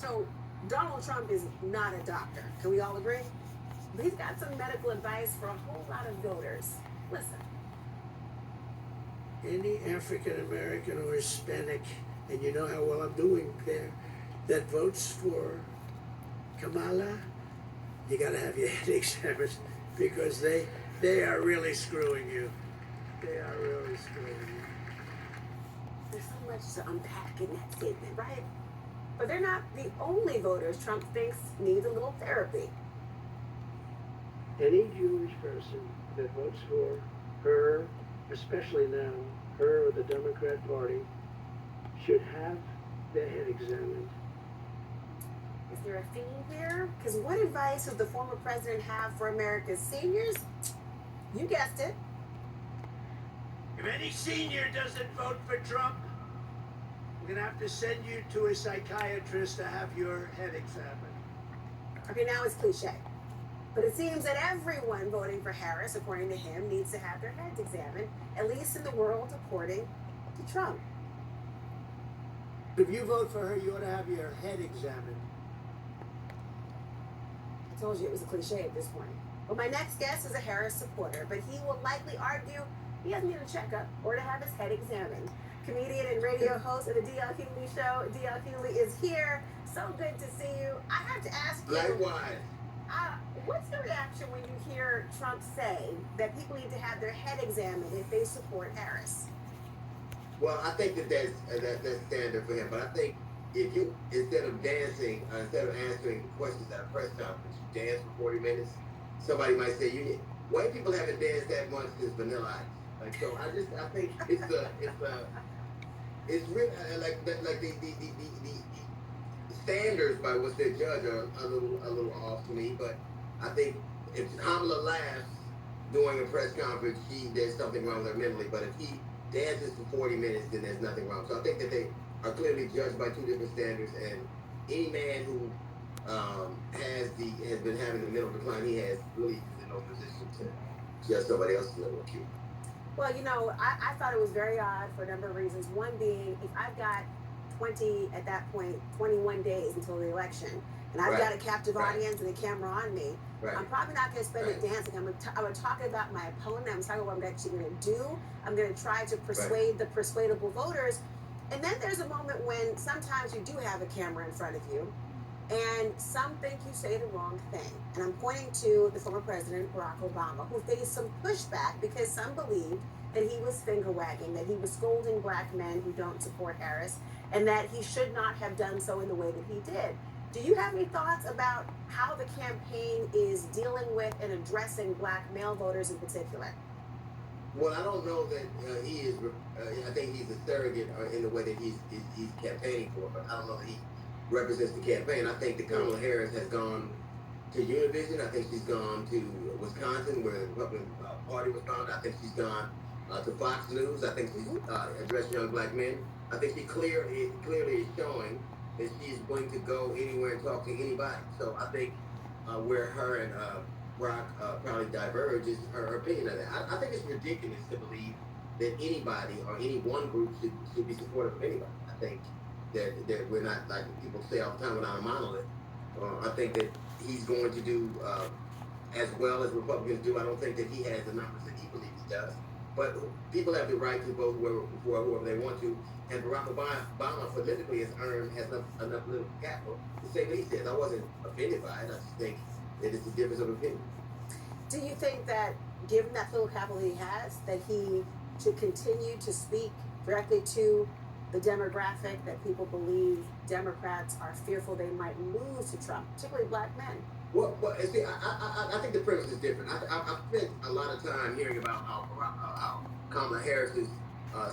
So Donald Trump is not a doctor. Can we all agree? But he's got some medical advice for a whole lot of voters. Listen. Any African American or Hispanic, and you know how well I'm doing there, that votes for Kamala, you got to have your head examined because they are really screwing you. They are really screwing you. There's so much to unpack in that statement, right? But they're not the only voters Trump thinks need a little therapy. Any Jewish person that votes for her, especially now, her or the Democrat Party, should have their head examined. Is there a theme here? Because what advice does the former president have for America's seniors? You guessed it. If any senior doesn't vote for Trump, we're going to have to send you to a psychiatrist to have your head examined. Okay, now it's cliche. But it seems that everyone voting for Harris, according to him, needs to have their heads examined, at least in the world according to Trump. If you vote for her, you ought to have your head examined. I told you it was a cliche at this point. Well, my next guest is a Harris supporter, but he will likely argue he doesn't need a checkup or to have his head examined. Comedian and radio host of the D L Hughley Show, D L Hughley is here. So good to see you. I have to ask you. Likewise. What's your reaction when you hear Trump say that people need to have their head examined if they support Harris? Well, I think that's standard for him. But I think if you, instead of dancing, instead of answering questions at a press conference, you dance for 40 minutes, somebody might say, white people haven't danced that much since Vanilla Ice. Like, so I think it's really like the standards by which they judge are a little off to me. But I think if Kamala laughs during a press conference, there's something wrong with her mentally. But if he dances for 40 minutes, then there's nothing wrong. So I think that they are clearly judged by two different standards. And any man who has been having the mental decline he has really is in no position to judge somebody else's level of cue. Well, I thought it was very odd for a number of reasons. One being, if I've got 21 days until the election, and I've got a captive audience and a camera on me, I'm probably not going to spend it dancing. I'm going to talk about my opponent. I'm talking about what I'm actually going to do. I'm going to try to persuade the persuadable voters. And then there's a moment when sometimes you do have a camera in front of you, and some think you say the wrong thing. And I'm pointing to the former president, Barack Obama, who faced some pushback because some believed that he was finger wagging, that he was scolding black men who don't support Harris, and that he should not have done so in the way that he did. Do you have any thoughts about how the campaign is dealing with and addressing black male voters in particular? Well, I don't know that he is. I think he's a surrogate in the way that he's campaigning for, but I don't know that he represents the campaign. I think that Kamala Harris has gone to Univision. I think she's gone to Wisconsin, where the Republican Party was founded. I think she's gone to Fox News. I think she's addressed young black men. I think she clearly is showing that she's going to go anywhere and talk to anybody. So I think where her and Brock probably diverge is her opinion of that. I think it's ridiculous to believe that anybody or any one group should be supportive of anybody. I think that we're not, like people say all the time, we're not a monolith. I think that he's going to do as well as Republicans do. I don't think that he has the numbers that he believes he does. But people have the right to vote for whoever they want to. And Barack Obama politically has enough political capital to say what he says. I wasn't offended by it. I just think that it's a difference of opinion. Do you think that, given that political capital he has, that he should continue to speak directly to the demographic that people believe Democrats are fearful they might lose to Trump, particularly black men? Well, see, I think the premise is different. I've spent a lot of time hearing about how Kamala Harris's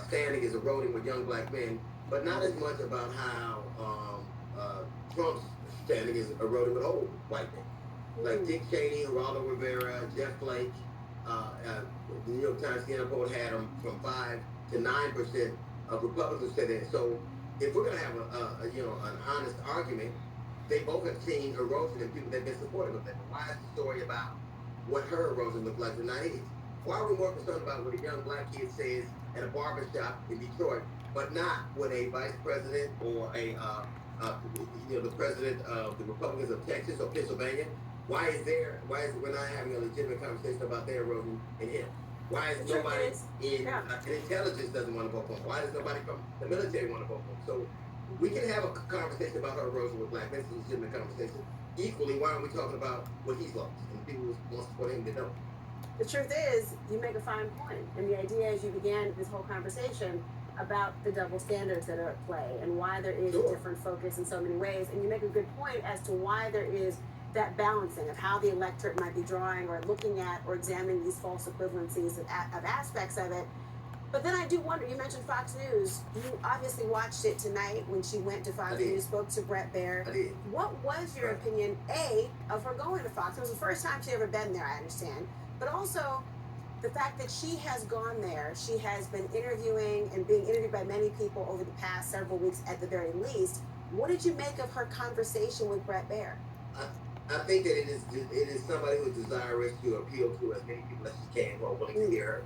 standing is eroding with young black men, but not as much about how Trump's standing is eroding with old white men. Like Dick Cheney, Geraldo Rivera, Jeff Flake, the New York Times CNN poll had them from 5 to 9% of Republicans said that. So if we're going to have an honest argument, they both have seen erosion in people that have been supportive of them. Why is the story about what her erosion looked like in the 90s? Why are we more concerned about what a young black kid says at a barber shop in Detroit but not when a vice president or the president of the Republicans of Texas or Pennsylvania. Why is we're not having a legitimate conversation about their role in him? Why is nobody in intelligence doesn't want to vote for him? Why does nobody from the military want to vote for him? So we can have a conversation about her erosion with black men. It's a legitimate conversation. Equally, why aren't we talking about what he's lost and people who want to support him, they don't? The truth is, you make a fine point, and the idea is you began this whole conversation about the double standards that are at play and why there is a different focus in so many ways, and you make a good point as to why there is that balancing of how the electorate might be drawing or looking at or examining these false equivalencies of aspects of it. But then I do wonder, you mentioned Fox News. You obviously watched it tonight when she went to Fox News, spoke to Bret Baier. I did. What was your opinion, A, of her going to Fox? It was the first time she'd ever been there, I understand. But also the fact that she has gone there, she has been interviewing and being interviewed by many people over the past several weeks at the very least. What did you make of her conversation with Bret Baier? I think that it is somebody who is desirous to appeal to as many people as she can who are willing to hear her.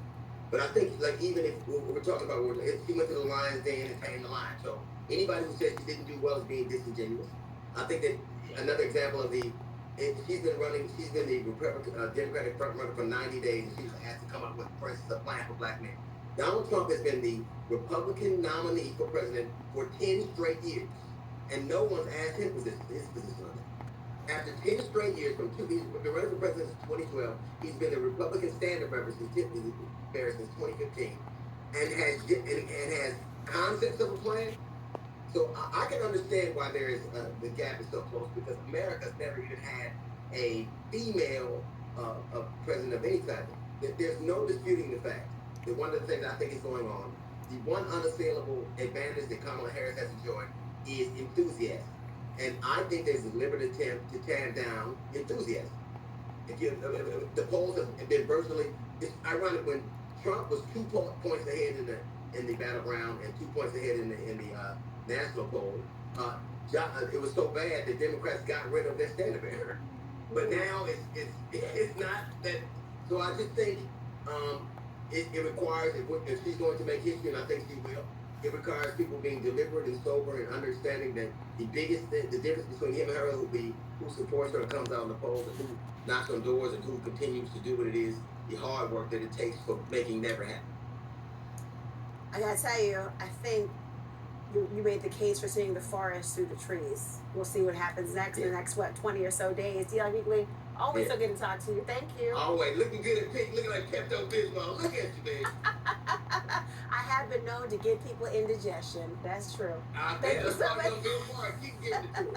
But I think, like, even if we're talking about, she went to the Lions Den and tamed the lion. So anybody who says she didn't do well is being disingenuous. I think that another example of she's been the Democratic front runner for 90 days, and she was asked to come up with, for instance, a plan for black men. Donald Trump has been the Republican nominee for president for 10 straight years, and no one's asked him his position on it. After 10 straight years, he's been running for president since 2012, he's been the Republican standard bearer since 2015, and has concepts of a plan. So I can understand why there is the gap is so close, because America's never even had a female president of any type. There's no disputing the fact that one of the things I think is going on, the one unassailable advantage that Kamala Harris has enjoyed is enthusiasm. And I think there's a deliberate attempt to tear down enthusiasm. The polls have been virtually, it's ironic, when Trump was 2 points ahead in the battleground and 2 points ahead in the national poll, it was so bad that Democrats got rid of their standard bearer. But now it's not that. So I just think it requires, if she's going to make history, and I think she will, it requires people being deliberate and sober and understanding that the difference between him and her will be who supports her and comes out on the polls, and who knocks on doors, and who continues to do what it is, the hard work that it takes for making never happen. I gotta tell you, I think you made the case for seeing the forest through the trees. We'll see what happens next in the next, 20 or so days. D L Hughley, always so good to talk to you. Thank you. Always. Looking good at pink, looking like Pepto-Bismol. Look at you, baby. I have been known to give people indigestion. That's true. Thank you so much. Keep giving it to them.